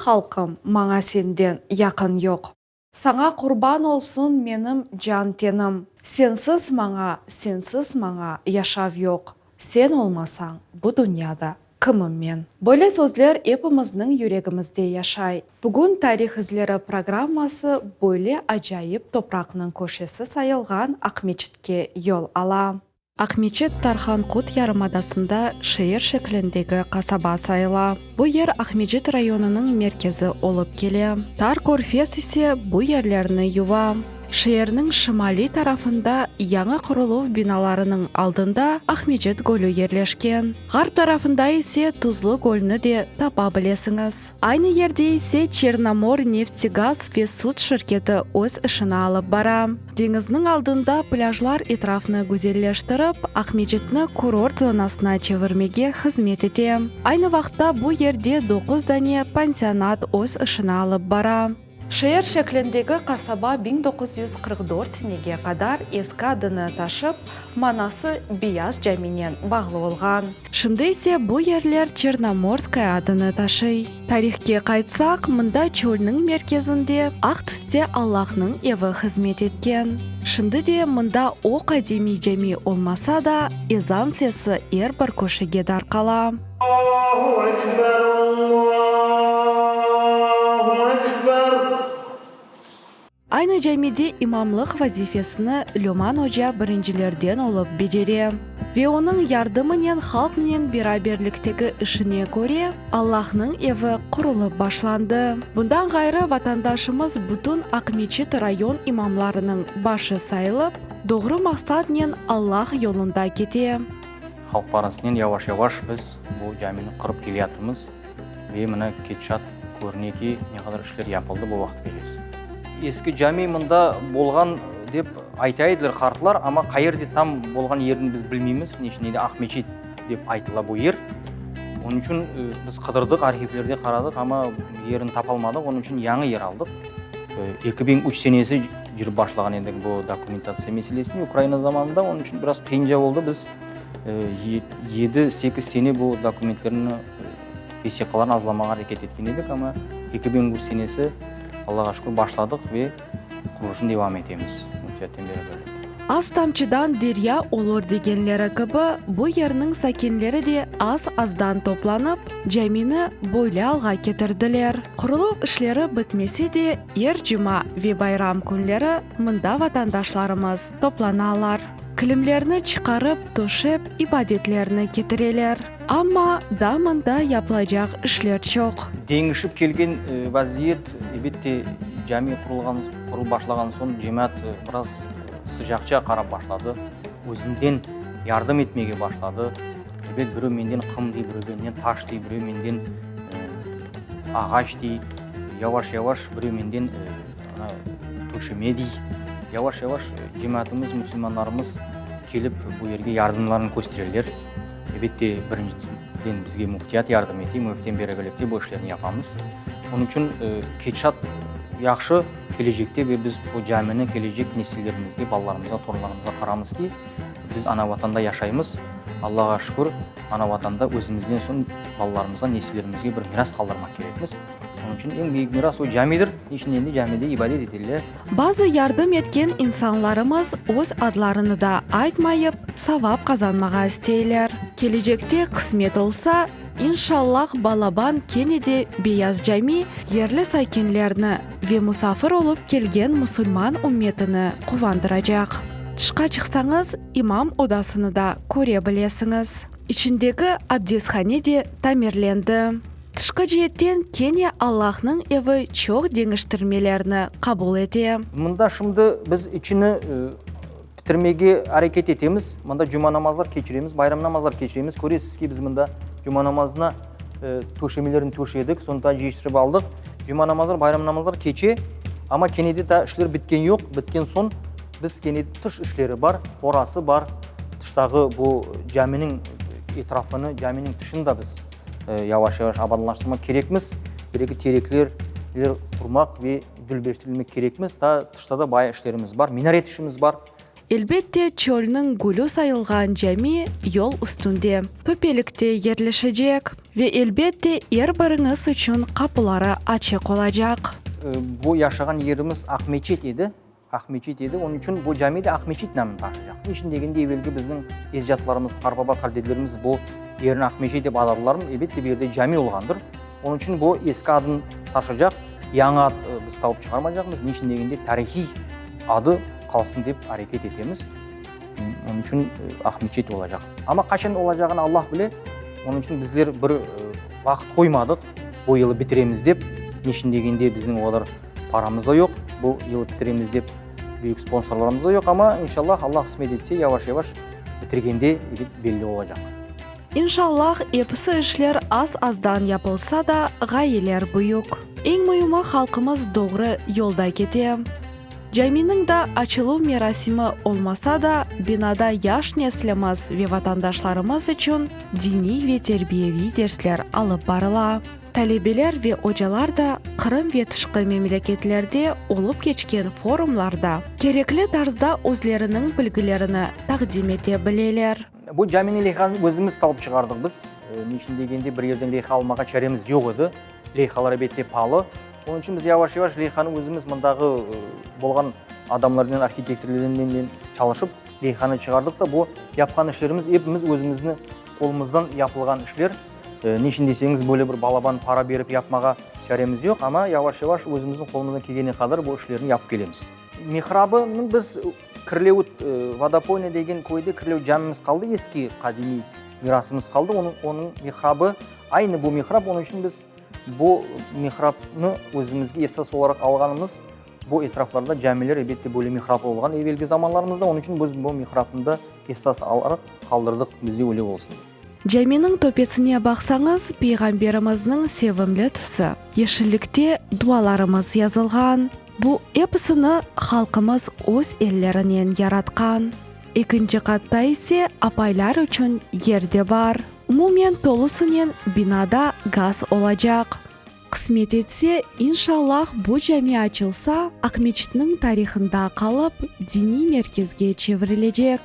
халқым, маңа сенден яқын жоқ. Саңа құрбан олсын менің жан тенім. Сенсіз маңа яшав жоқ. Сен олмасаң, бұ дүнияда кімім мен? Бөлі сөздер епіміздің юрегімізде яшай. Бүгін тарих ізлері программасы бөлі ажайып топрақның көшесі сайылған Ақмечітке ел ала. Ақмечіт Тархан Құт ярымадасында шейір шекліндегі қасаба сайыла. Бұл ер Ақмечіт районының меркезі олып келе. Тар көрфес есе бұл ерлеріні юва. Шейірнің шымали тарафында яңы құрылу биналарының алдында Ақмечіт гөлі ерлешкен. Ғарб тарафында есе Тұзлы гөліні де тапа білесіңіз. Айны ерде есе Черномор нефтегаз ве суд шіркеті өз ішіна алып бара. Деңіздің алдында пляжлар етрафны гүзеллештіріп, Ақмечітні курорт зонасына чевермеге хызмет ете. Айны вақытта бұл ерде 9 дане пансионат өз ішіна алып бара. Шейір шекліндегі қасаба 1944 сенеге қадар ескі адыны ташып, манасы Бияз жәминен бағлы олған. Шымды есе бұл ерлер Черноморская адыны ташый. Тарихке қайтсақ, мұнда чөлінің меркезінде ақ түсте Аллахның еві хызмет еткен. Шымды де мұнда оқ әдеми жәми олмаса да, ezan сесі ер бір көшіге дарқала. Айны жәмеде имамлық вазифесіні Лёман Ожа біріншілерден олып бедере. Ве оның ярдымынен халқынен бераберліктегі ішіне көре, Аллахның еві құрылып башланды. Бұндан ғайры ватандашымыз бүтін Ақмечіт район имамларының башы сайылып, доғры мақсатнен Аллах yolында кете. Халық парасынан яваш-яваш біз бұл жәмені құрып келе жатырмыз. Ве мұны кетшат көрінеке не қадар ішлер япылды бұл вақыт бересіз. Ескі жәме мұнда болған деп айтайдылар қартылар, ама қайырде там болған ерін біз білмейміз. Нешінеде Ақмечет деп айтыла бұл ер. Оның үшін біз қыдырдық, архивлерде қарадық, ама ерін тапалмадық. Оның үшін яңы ер алдық. 2003 сенесі жүріп башлаған ендігі бұл документация меселесіне Украина заманында. Оның үшін біраз қиынжа болды. Біз 7-8 сене бұл документтерін бесеқаларын азламаға әрекет еткен едік, ама 2003 сенесі Аллаға шүкір башладық ве құрылышын девам етеміз. Аз тамчыдан деря олор дегенлері кібі, бұл ерінің сәкенлері де аз-аздан топланып, жәмені бойлы алға кетірділер. Құрылу ішлері бітмесе де, ер жұма ве байрам күнлері мұнда ватандашларымыз топланалар. Кілімлеріні чықарып, тошып, ибадетлеріні кетірелер. Амма дамында яплайжақ ішлер жоқ. Деңішіп келген вазиет, ебетте жәме құрыл башлаған сон жемәт біраз sıcakça қарап башлады. Өзімден ярдым етмеге башлады. Ебет біреу менден қым дей, біреу менден таш дей, біреу менден ағаш дей, яваш-яваш біреу менден төшеме дей. Яваш-яваш жемәтіміз, мұсылмандарымыз келіп бұл ерге ярдымларын көстерелер. Ебетте біріншіден бізге мұқтият ярдым ете, мүфтен берегілікте бұл ішлерін япамыз. Оның үшін кетшат яқшы кележекте біз бұл жәмені кележек неселерімізге, балаларымызға, торларымызға қарамыз ки, біз ана ватанда яшаймыз. Аллаға шүкір, ана ватанда өзімізден соң балаларымызға, неселерімізге бір мирас қалдырмақ керекміз. Onun için en büyük miras o camidir. İçinde camide ibadet edilir. Bazı yardım etken insanlarımız öz adlarını da айтмайып, savap kazanmağa isteyler. Gelecekte kısmet olsa, inşallah Балабан Кенеде Beyaz Cami yerli sakinlerini ve musafir olup kelgen musulman ümmetini kuvandıracak. Тышқа çıksanız imam odasını da көре білесіңіз. İçindeki abdesthane de tamirленді. Тышқы жиеттен кене Аллахның еві чоқ деңіштірмелеріні қабыл ете. Мұнда шымды біз ішіні бітірмеге әрекет етеміз. Мұнда жұма намазлар кешіреміз, байрам намазлар кешіреміз. Көресіз ке біз мұнда жұма намазына төшемелерін төшедік, сонда жиыстырып алдық. Жұма намазлар, байрам намазлар кече, ама кенеде ішлер біткен жоқ. Біткен сон біз кенеде тұш ішлері бар, қорасы бар. Тұштағы бұл жәменің етрафыны, жәменің тұшында біз yavaş-yavaş abadlaştırmak gerekmiz. Bereki terekler kurmak ve gülbeştirilmek gerekmiz. Ta tışta da bayağı işlerimiz var. Minaret işimiz var. Elbette çölünün gülü sayılgan Jami yol üstünde, töpelikte yerleşecek ve elbette bir-biriniz için kapıları açık olacak. Bu yaşagan yerimiz Akmeçit edi. Akmeçit edi. Onun için bu cami de Akmeçit namını taşıyacak. İçin degende evvelgi bizning ezjatlarımız, Qarabağ kardeşlerimiz bu yerini Akmeçit deb atadılar. Elbette bir yerde cami olgandır. Onun için bu eski adını taşıyacak. Yangi ad biz taup çıkarmayacakmız. İçin degende tarihi adı kalsın deb hareket etemiz. Onun için Akmeçit olacak. Ama kaçın olacağını Allah bile. Onun için bizler bir vaqt koymadık. Bu yılı bitiremiz deb. Нешін дегенде біздің олар парамыз да жоқ, бұл ел бітіреміз деп büyük sponsorlarımız da yok ama inşallah Allah kısmet etse yavaş bitirgende belli olacak. İnşallah hepsi işler az-azdan yapılsa da gayeler büyük. En mühimi halkımız doğru yolda kete. Caminin da açılу merasimi olmasa da binada yaş neslimiz ve vatandaşlarımız için dini ve terbiyevi dersler alıp barıla. Talebeler ve hocalar da Kırım ve tışkı memleketlerde olup geçken forumlarda gerekli tarzda özlerinin bilgilerini takdim ete bileler. Bu caminin leyhanı özümüz taup çıkardık biz. Nişin degende bir yerden leyha almağa çaremiz yok idi. Leyhalar elbette pahalı. Onun için biz yavaş leyhanı özümüz mınдағы bolgan adamlardan, arxitektorlardan çalışıp leyhanı çıkardık da bu yapkan işlerimiz hepimiz özümüzni kolumuzdan yapılgan işler. Нешін десеңіз, böyle bir балабан para berip yapmağa çaremiz yok ama yavaş özümüzün kolumuzdan kelgene kadar bu işlerini yapıp kelemiz. Mihrabının biz Kırlevut Vodopойна деген koyda Kırlevut camimiz kaldı, eski kadimi mirasımız kaldı. Onun mihrabı aynı bu mihrab. Onun için biz bu mihrabını özümüzge esas olarak alganımız bu etraflarda camiler elbette böyle mihrab olgan evvelgi zamanlarımızda. Onun için biz bu mihrabında esas alarak kaldırdık, bizde öyle olsun. Caminin topesine baksanız Peygamberimizin sevimli tusu. Yeşillikte dualarımız yazılgan. Bu hepsini halkımız öz ellerinden yaratkan. İkinci katta ise apaylar için yerde var. Umumen tolusunen binada gaz olacak. Kısmet etse inşallah bu cami açılsa Akmeçit'nin tarihinde kalıp dini merkezge çevrilecek.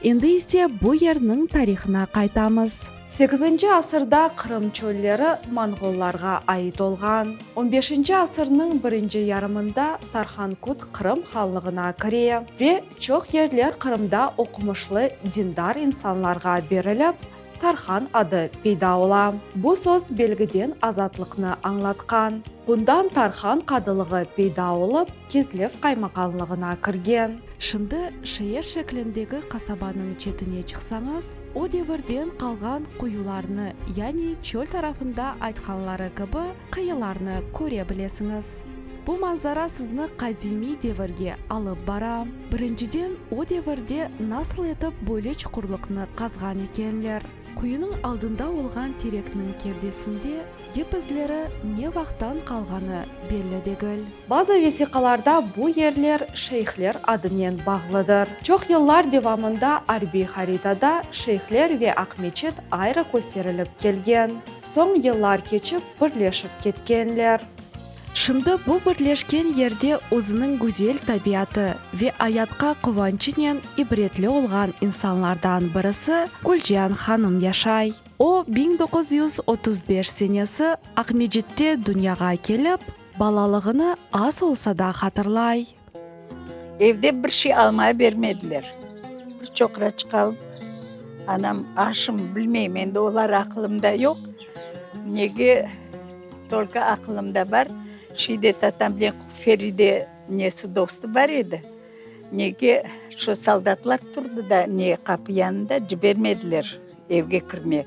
Endi ise bu yerinin tarihine kaytamız. 8. asırda Kırım çölleri Monголlarga ait olgan. 15. asırның birinci yarımında Tarxankut Kırım xanlığına kire ve çok yerler Kırımda okumuşlu dindar insanlarga berilip Tarxan adı peyda ola. Bu söz belgiden azatlıqны anlatkan. Bundan Tarxan kadılığı peyda olup Кезлев kaymakamlığına kirgen. Şimdi şehir şeklindeki kasabanın çetine çıksanız, o devirden kalgan kuyularını yani çöl tarafında aytkanları gibi kıyılarını görebilirsiniz. Bu manzara sizni kadimi devirge alıp bara. Birinciden o devirde nasıl etip böyle çukurlukны kazgan ekenler. Kuyunun aldında olgan tereknin kerdesinde ep izleri ne vaqttan kalganı belli değil. Bazı vesikalarda bu yerler şeyhler adымен bağlıdır. Çok yıllar devamında Arbi haritada şeyhler ve Akmeçit ayrı gösterilip gelgen. Son yıllar geçip birleşip ketkenler. Şimdi bu birleşken yerde özünün güzel tabiatı ve hayatqa kıvançinen ibretli olgan insanlardan birisi Gülcan Hanım yaşay. O 1935 senesi Akmeçit'te dünyaga kelip, balalığını az olsa da hatırlay. Evde bir şey almaya vermediler. Çokra çıkalım. Anam aşım bilmeyim, endi olar aklımda yok. Nege tolka aklımda var. Şeyde tatam bilen Feride nesi dostu var edi. Nege şu soldatlar turdu da ne kapı yanında cibermediler evge kirmeye.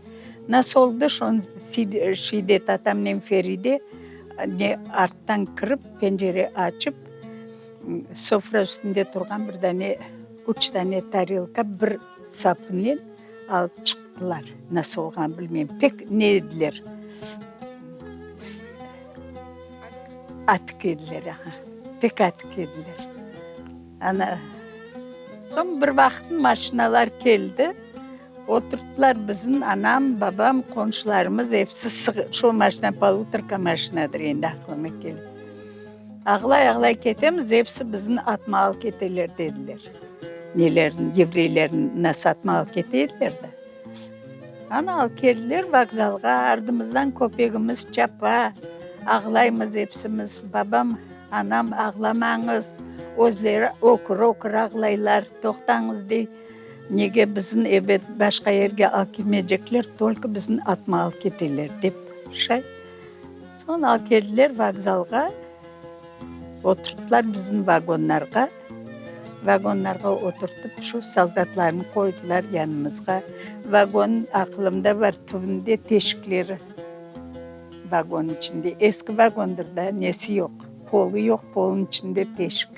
Nasıl oldu şon şeyde tatam bilen Feride ne arttan kırıp pencere açıp sofra üstünde turgan bir tane 3 tane tarelka bir sapını alıp çıktılar. Nasıl olgan bilmem. Pek ne ediler. Atık ediler. Pek atık ediler. Ana, son bir vakit maşinalar geldi. Oturttular bizim anam, babam, komşularımız hepsi şu maşina palutrka maşinadır endi aklıma geliyor. Ağlay ketemiz hepsi bizim atma al keteler dediler. нелерін, еврейлерін сатма алып кетеділер да. Ана алып келділер вокзалға, ардымыздан көпегіміз чапа, ағылаймыз епсіміз. Бабам, анам ағламаңыз, өздері окыр ағылайлар, тоқтаңыз дей. Неге біздің әбет башқа ерге алып келмейжеклер, только біздің атма алып кетелер деп шай. Сон алып келділер вокзалға, отырттылар біздің вагонларға отыртып, шу солдатларын қойдылар янымызға. Вагон ақылымда бар, түбінде тешіклері. Вагон ішінде, ескі вагондырда несі жоқ, полы жоқ, полын ішінде тешік.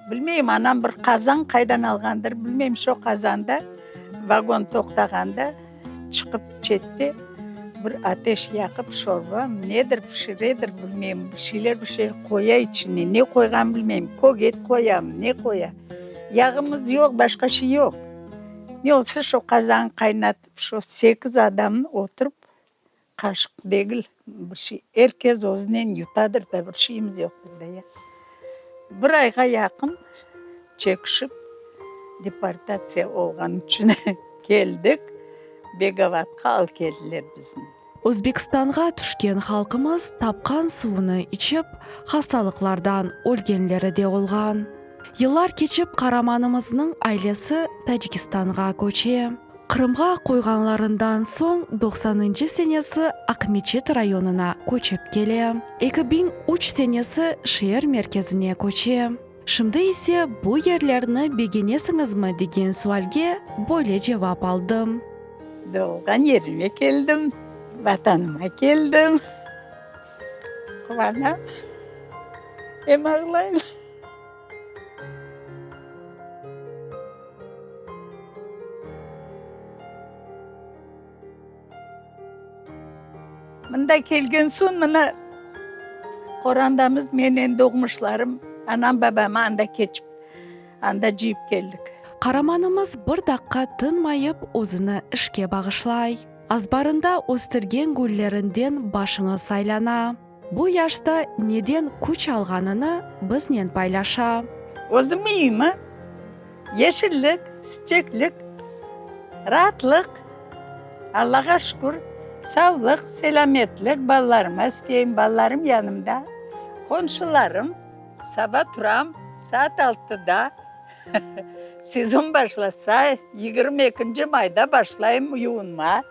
Білмеймін, анам бір қазан қайдан алғандыр, білмеймін, шо қазанда вагон тоқтағанда шығып четте бір атеш яқып шорба, недір пішіредір, білмеймін, бір шейлер қоя ішіне, не қойған білмеймін, көгет қоям, не қоя. Яғымыз жоқ, башқашы жоқ. Не олса шо қазан қайнатып, шо 8 адам отырып, қашық дегіл, бір шей, әркез өзінен ютадыр да, бір шейіміз жоқтыр да, я. Бір айға яқын чекшіп, депортация олған үшін келдік, Беговатқа ал келділер біздің. Өзбекстанға түшкен халқымыз тапқан суыны ішіп, хасталықлардан өлгенлері де олған. Йыллар кечіп қараманымызның айлесі Тәжікстанға көче. Қырымға қойғанларынан соң 90-шы сенесі Ақмечет районына көчіп келе. 2003 сенесі шер мерkezіне көче. Шымды есе бұл ерлеріні бегенесіңіз ме деген суалге бөле жауап алдым. Doğulgan yerime geldim, vatanıma geldim. Kuvanam, hem ağlayayım. Mında kelgen son, mına Kur'an'damız menen doğmuşlarım, anam babama anda keçip, anda jiyip geldik. Қараманымыз бір даққа тынмайып өзіні ішке бағышлай. Азбарында өстірген гүллерінден башыңы сайлана. Бұл яшта неден күч алғаныны бізнен пайлаша. Өзім үйімі, yeşillik, çiçeklik, rahatlık, Allah'a şükür, sağlık, selametlik, ballarıma isteyeyim, ballarım yanımda. Komşularım, sabah turam, saat 6'da, sezon başlasa 22. ayda başlayayım yuğunma.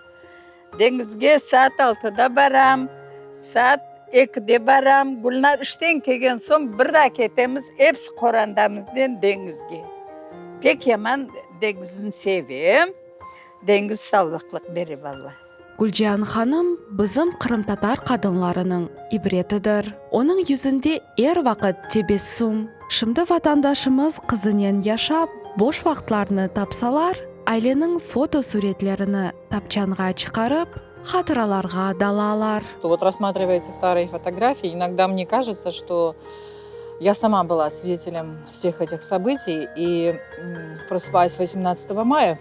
Denizge saat 6'da baram, saat 2'de baram. Gülnar işten kelgen son bir daha ketemiz, hepsi Kur'an'damızdan denizge. Pek yaman denizini seveyim. Deniz sağlıklık beri vallahi. Гүлжан ханым bizim Қырым татар қадынларының ибретідір. Оның yüzінде er вақыт тебессум. Шымды ватандашымыз қызынен яшап, бош вақытларыны тапсалар, айленің фото суретлеріні тапчанға чықарып, хатыраларға далалар. Вот рассматриваете старые фотографии, иногда мне кажется, что я сама была свидетелем всех этих событий, и просыпаясь 18 мая,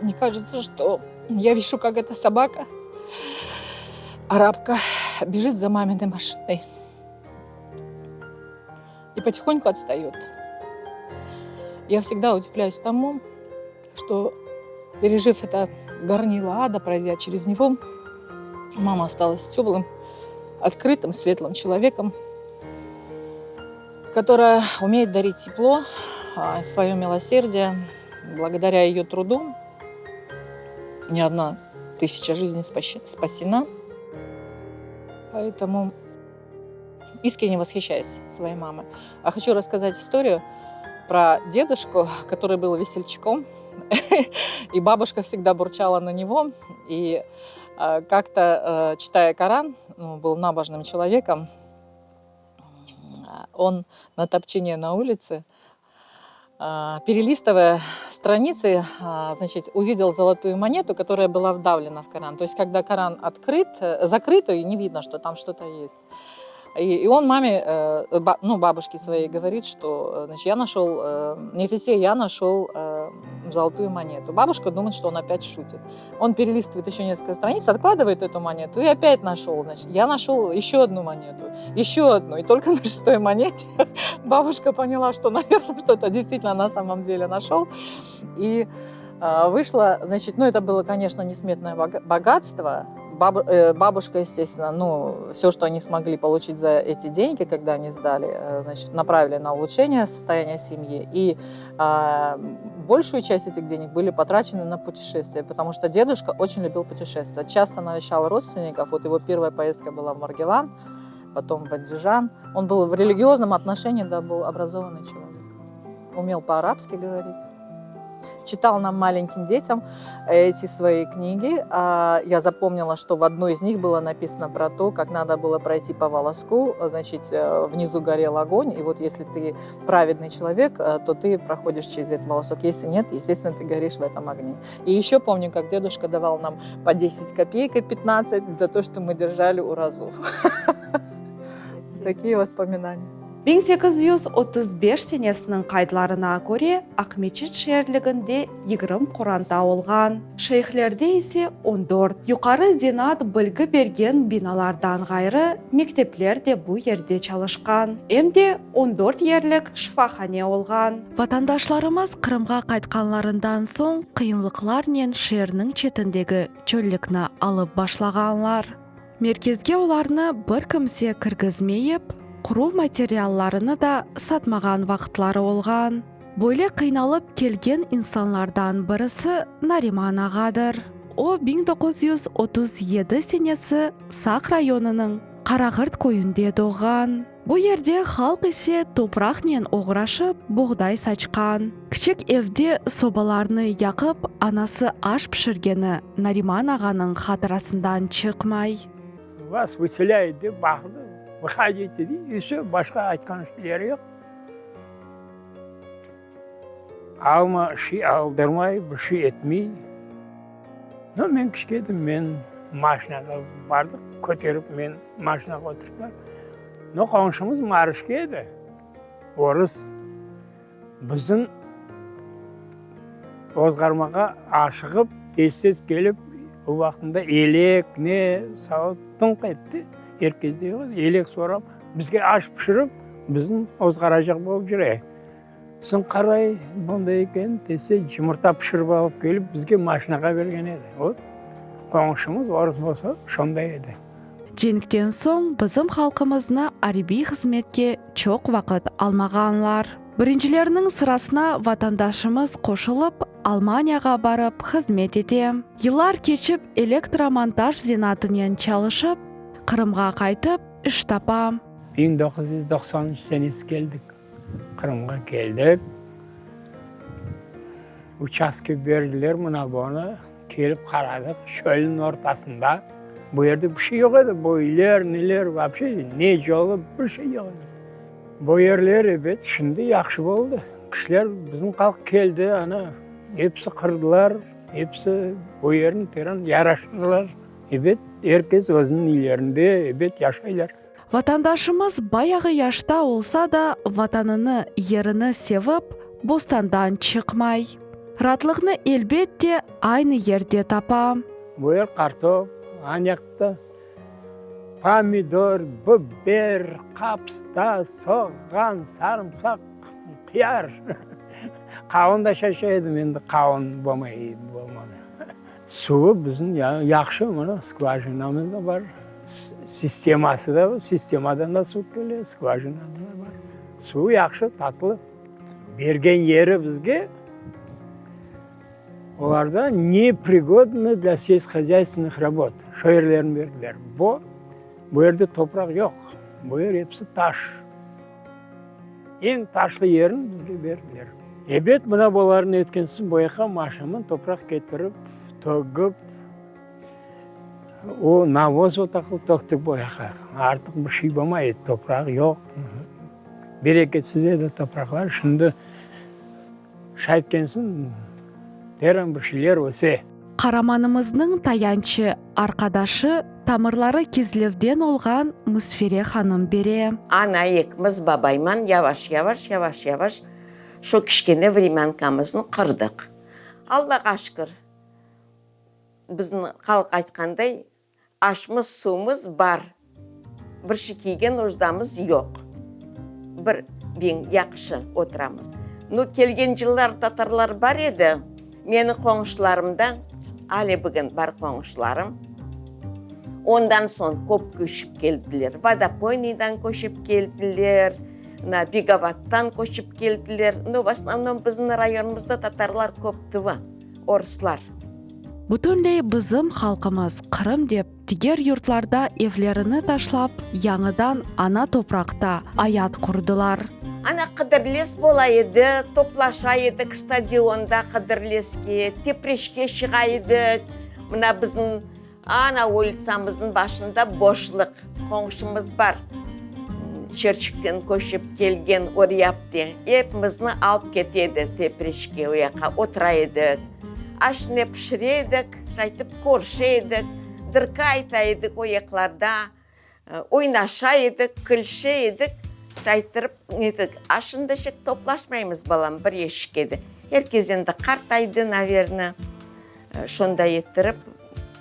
мне кажется, что я вижу, как эта собака, арабка, бежит за маминой машиной и потихоньку отстает. Я всегда удивляюсь тому, что, пережив это горнило ада, пройдя через него, мама осталась теплым, открытым, светлым человеком, которая умеет дарить тепло, свое милосердие. Благодаря ее труду не одна 1000 жизней спасена. Поэтому искренне восхищаюсь своей мамой. А хочу рассказать историю про дедушку, который был весельчаком, и бабушка всегда бурчала на него. И как-то, читая Коран, был набожным человеком, он на топчине на улице, перелистывая страницы, значит, увидел золотую монету, которая была вдавлена в Коран. То есть, когда Коран открыт, закрыт, и не видно, что там что-то есть. И он маме, бабушке своей говорит, что, значит, я нашел, Ефесе, я нашел золотую монету. Бабушка думает, что он опять шутит. Он перелистывает еще несколько страниц, откладывает эту монету и опять нашел. Значит, я нашел еще одну монету, еще одну. И только на 6-й монете бабушка поняла, что, наверное, что-то действительно на самом деле нашел. И вышло, значит, это было, конечно, несметное богатство. Бабушка, естественно, все, что они смогли получить за эти деньги, когда они сдали, значит, направили на улучшение состояния семьи. И большую часть этих денег были потрачены на путешествия, потому что дедушка очень любил путешествовать. Часто навещал родственников. Вот его первая поездка была в Маргелан, потом в Андижан. Он был в религиозном отношении, да, был образованный человек. Умел по-арабски говорить. Читал нам, маленьким детям, эти свои книги. Я запомнила, что в одной из них было написано про то, как надо было пройти по волоску, значит, внизу горел огонь, и вот если ты праведный человек, то ты проходишь через этот волосок. Если нет, естественно, ты горишь в этом огне. И еще помню, как дедушка давал нам по 10 копеек и 15 за то, что мы держали уразу. Такие воспоминания. 1835 сенесінің қайдыларына көре Ақмечіт шерлігінде 20 құранда олған. Шейхлерде есе 14. Юқары зенат білгі берген биналардан ғайры мектеплер де бұл ерде çalışқан. Емде 14 ерлік шфахане олған. Ватандашларымыз Қырымға қайтқанларынан соң қиынлықлар нен шерінің четіндегі чөллікні алып башлағанлар. Меркезге оларны бір кімсе кіргізмейіп, құру материалларыны да сатмаған вақытлары олған. Бойлы қиналып келген инсанлардан бірісі Нариман ағадыр. О 1937 сенесі Сақ районының Қарағырт көйінде доған. Бұл ерде халық есе топырақнен оғырашып, бұғдай сачқан. Кішік евде собаларны яқып, анасы аш пішіргені Нариман ағаның хатырасынан шықмай. Вас выселяет деп бақырды. Выходите, и все, башқа айтқан жері жоқ. Алма ши алдырмай, бір ши етмей. Мен кішкедім, мен машинаға бардық, көтеріп, мен машинаға отырдым. Қоншымыз марышке еді. Орыс біздің озғармаға ашығып, тез келіп, ол уақытында елек, сауыттың қетті. Еркезде елек сорап, бізге аш пішіріп, біздің озғара жақ болып жүре. Сын қарай, бұндай екен, десе жұмырта пішіріп алып келіп, бізге машинаға берген еді. Қоңшымыз орыс болса, шондай еді. Жеңіктен соң біздің халқымызны араби қызметке чоқ вақыт алмағанлар. Біріншілерінің сырасына ватандашымыз қошылып, Алманияға барып қызмет етем. Йыллар кечіп электромонтаж зенатынен çalışып, Қырымға қайтып, іш тапам. 1993 сенесі келдік. Қырымға келдік. Участке берділер, мұна бұны келіп қарадық. Шөлдің ортасында. Бұл ерде бір şey жоқ еді. Бұл үйлер, нелер, вообще, не жолы, бір şey жоқ еді. Бұл ерлер, ебет, шынды яқшы болды. Кішілер біздің халық келді, епсі қырдылар, епсі бұл ерін терін яраштылар. Ебет, еркез өзінің үйлерінде, ебет, яшайлар. Ватандашымыз баяғы яшта олса да, ватаныны, еріні севіп, бостандан шықмай. Ратлықны елбетте айны ерде тапам. Бұл ер картоп, анекті, помидор, бібер, қапыста, соған, сарымсақ, қияр. Қауын да шашайды, енді қауын болмайды. Суы біздің яқшы, мұны скважинамыз да бар. Системасы да бар, системадан да су келе, скважинамыз да бар. Суы яқшы, татлы. Берген ері бізге, оларда непригодны для сельскохозяйственных работ. Шойерлерін берділер. Бұл ерде топырақ жоқ, бұл ер епсі таш. Ең ташлы ерін бізге берділер. Ебет мұна боларын өткенсін бойқа машамын топырақ кетіріп, төгіп, о навоз отақыл төктік бойқа. Артық бір şey болмайды, топырақ жоқ. Берекетсіз еді топырақлар, шынды шайткенсін, терен бір şeyler өсе. Қараманымыздың таянчы арқадашы Тамырлары Кизлевден олған Мусфере ханым бере. Ана екіміз бабайман яваш шо кішкене времянкамызын қырдық. Аллаға шүкір. Біздің халық айтқандай, ашымыз суымыз бар. Бір шекейген ождамыз жоқ. Бір бен яқшы отырамыз. Ну келген жылдар татарлар бар еді. Мені қоңышларымдан, әлі бүгін бар қоңышларым. Ondan son көп көшіп келділер. Водопойныйдан көшіп келділер. Беговаттан көшіп келділер. В основном біздің районымызда татарлар көпті ва, орыслар. Бүтінлей бізім халқымыз Қырым деп тигер юртларда евлеріні ташлап, яңыдан ана топрақта аят құрдылар. Ана қыдырлес бола еді, топлаша едік стадионда қыдырлеске, тепрешке шыға едік. Мына біздің ана улицамыздың башында бошлық қоңшымыз бар. Шерчіктен көшіп келген орияпте. Епімізді алып кетеді тепрешке ояқа отыра едік. Ашыне пішіредік, шайтып көрші едік, дырка айта едік ояқларда, ойнаша едік, күлші едік, шайтырып едік. Ашында шек топлашмаймыз балам бір ешкеді. Еркезенді қартайды, наверное, шонда еттіріп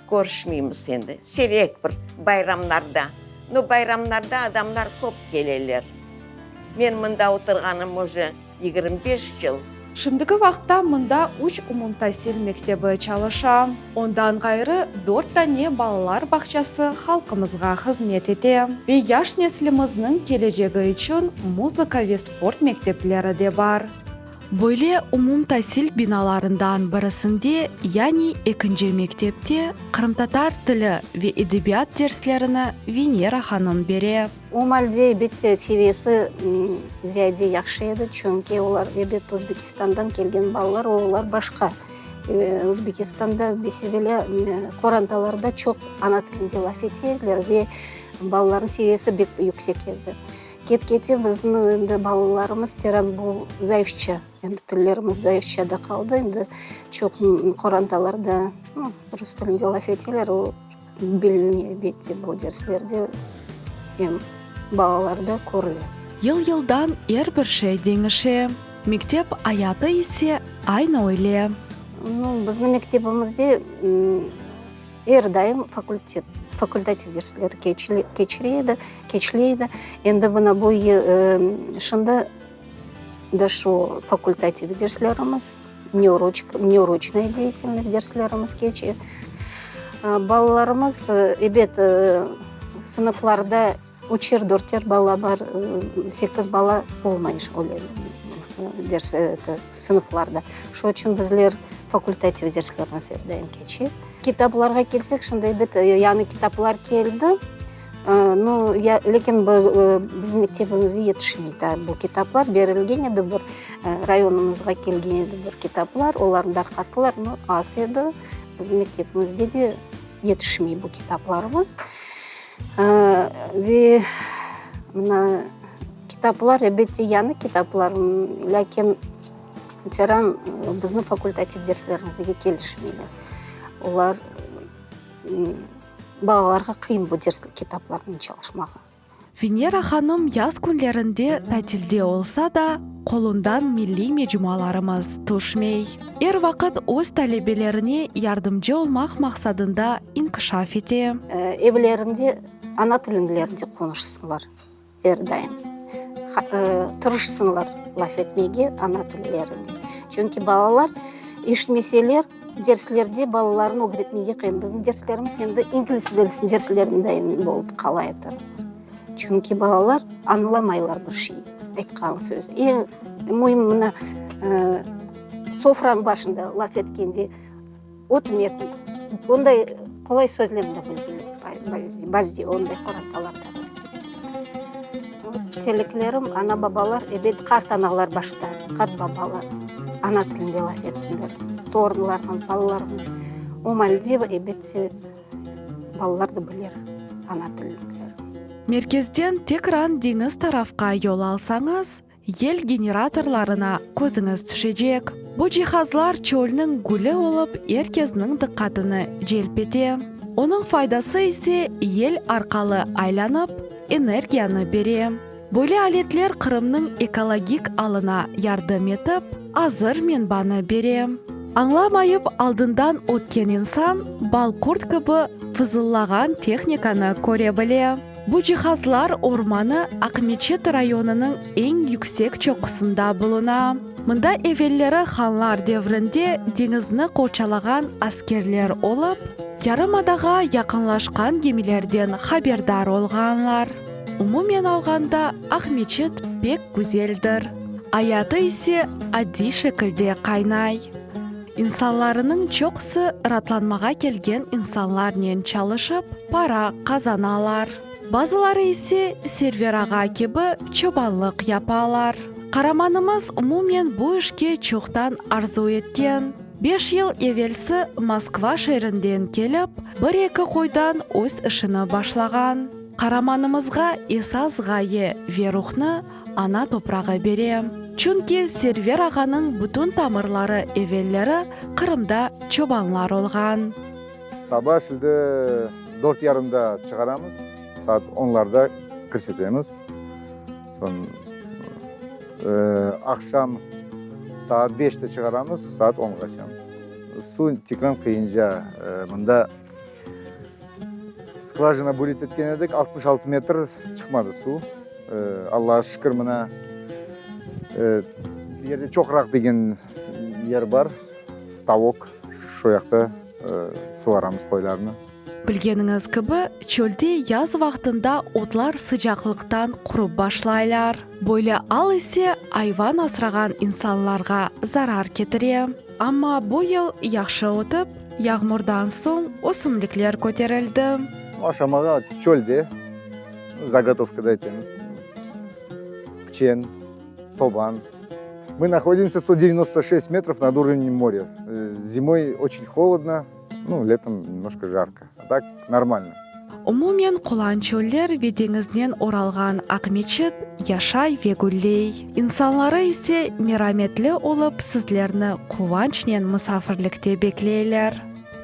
көршмейміз енді. Серек бір байрамларда. Но байрамларда адамдар көп келелер. Мен мұнда отырғаным уже 25 жыл. Шымдығы вақытта мұнда 3 умумтасил мектебі çalışа. Ондан ғайры 4 тане балалар бақшасы халқымызға қызмет ете. Ве яш несліміздің кележегі үшін музыка ве спорт мектеплері де бар. Бойле умумтасил биналарындан бірісінде, яғни екінші мектепте Қырым-татар тілі ве эдебият дерслеріні Венера ханым бере. Умалде бетте тивесі зияде яқшы еді, чөнке олар ебет Өзбекистандан келген балалар, олар башқа. Өзбекистанда бесебелі қоранталарда чоқ ана тілінде лаф етелер ве балалардың севесі бек yüksek еді. Кет-кете біздің балаларымыз теран бұл зайыфча, енді тілеріміз зайыфчада қалды, енді чоқ қоранталарда орыс тілінде лаф етелер, ол біліне бетте бұл дерслерде балаларда көрілі. Ел-елдан бір деңіше, мектеп аяты есе айна ойле. Біздің мектебімізде әрдайым факультатив дерслер кечлейді. Енді бұна бойы шында дашу факультатив дерслеріміз, неурочная деятельность дерслеріміз кечі. Балаларымыз ебет сыныфларда учер-дортер бала бар, 8 бала болмайыш сыныфларда. Шо үшін біздер факультатив дерслеріміз әрдайым кечі. Китапларға келсек, шындай бет яны китаплар келді. Лекен біздің мектебімізде етішмейді. Бұл китаплар берілген еді, бір районымызға келген еді бір китаплар. Олардың дарқатылар аз еді. Біздің мектебімізде де етішмей бұл китапларымыз. Ве китаплар, әбетте яны китаплар, лекен теран біздің факультатив дерслерімізге келішмейлер. Олар балаларға қиын бұл дерс китапларын çalışмаға. Венера ханым яз күнлерінде тәтілде олса да, қолындан милли межумаларымыз тұшмей. Вақыт өз тәлебелеріне ярдымжы олмақ мақсадында инкышаф ете. Евлерінде ана тілінділерінде қонышсынлар, әрдайым. Тұрышсынлар лаф етмеге ана тілілерінде. Чөнки балалар ешмеселер дерслерде балаларын огретмеге қиын. Біздің дерслеріміз енді инглиз дерслеріндейін болып қалайытыр. Чөнки балалар аныламайлар бір шей, айтқан сөз. Мұйым мұна софран башында лаф еткенде отымек, ондай қолай сөзлерінде білгілер. Базде ондай қоранталарда бізге. Телекілерім, ана бабалар, әбет қарт аналар башта, қарт бабалар ана тілінде лаф етсіндер. Торнылармен, балалармен. Омальде әбетсе балаларды білер ана тіліндер. Меркезден текран деңіз тарафқа yol алсаңыз, ел генераторларына көзіңіз түшежек. Бұл жиһазлар чөлінің гүлі олып, еркезінің дыққатыны желпете. Оның файдасы ise ел арқалы айланып, энергияны бере. Бөле алетлер Қырымның экологик алына ярдым етіп, азыр менбаны бере. Аңламайып алдындан өткен инсан балқұрт кібі фызыллаған техниканы көре біле. Бұл жиһазлар орманы Ақмечет районының ең yüksek чоқысында болуна. Мында евеллері ханлар деврінде деңізні қоршалаған аскерлер олып, Ярымадаға яқынлашқан гемелерден хабердар олғанлар. Умумен алғанда Ақмечет бек güzelдір. Аяты ise адди шекілде қайнай. İnsanlarının çoğusu rahatlanmağa келген insanlarla çalışıp para kazanalar. Bazıları ise serveraga gibi çobanlık yapalar. Karamanımız umumen bu işke çoktan arzu etken. 5 yıl evvelsi Moskva şehrinden kelip, bir-екі koydan öz işini başlagan. Karamanımızga esas gaye ve ruhni ana toprağı berem. Çünkü Server ağanın bütün tamırları evvelleri Kırımda çobanlar olgan. Sabah şimdi 4:30'da çıkaramız. Saat 10'larda kırsetemiz. Son akşam saat 5'te çıkaramız, saat 10'ga kaçam. Su tekrar kıyınca bunda skvajina burit etken edik, 66 metre çıkmadı su. Allah'a şükür mına yerde çok rak degen yer var, stavok, şu yakta суарамыз қойларны. Білгеніңіз кібі, чөлде яз вақтында отлар sıcaqlıqtan құрып башлайлар. Бойлы ал есе айван асыраған инсанларға зарар кетіре. Амма бұл ел яқшы өтіп, яғмұрдан соң өсімліклер көтерілді. Ашамаға чөлде заготовкада етеміз. Пчен, тобан. Мы находимся 196 метров над уровнем моря. Зимой очень холодно, летом немножко жарко. А так нормально. Umumen құлан чөллер ведеңізден оралған Ақмечет яшай вегуллей. İnsanları ise мераметлі олып сізлерні қуанчнен мұсафірлікте беклейлер.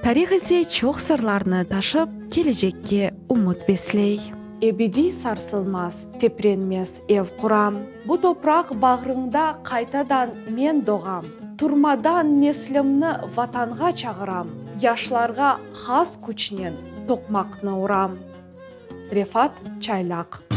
Тарих ise çok сырларны ташып, келешекке umut беслей. Ebedi sarsılmaz, teprenmez ev құрам. Bu toprak bağrыңда қайтадан мен доғам. Turmadan neslімні ватанға чағырам. Yaşlarga хас күчнен тоқмақны урам. Рефат Чайлақ.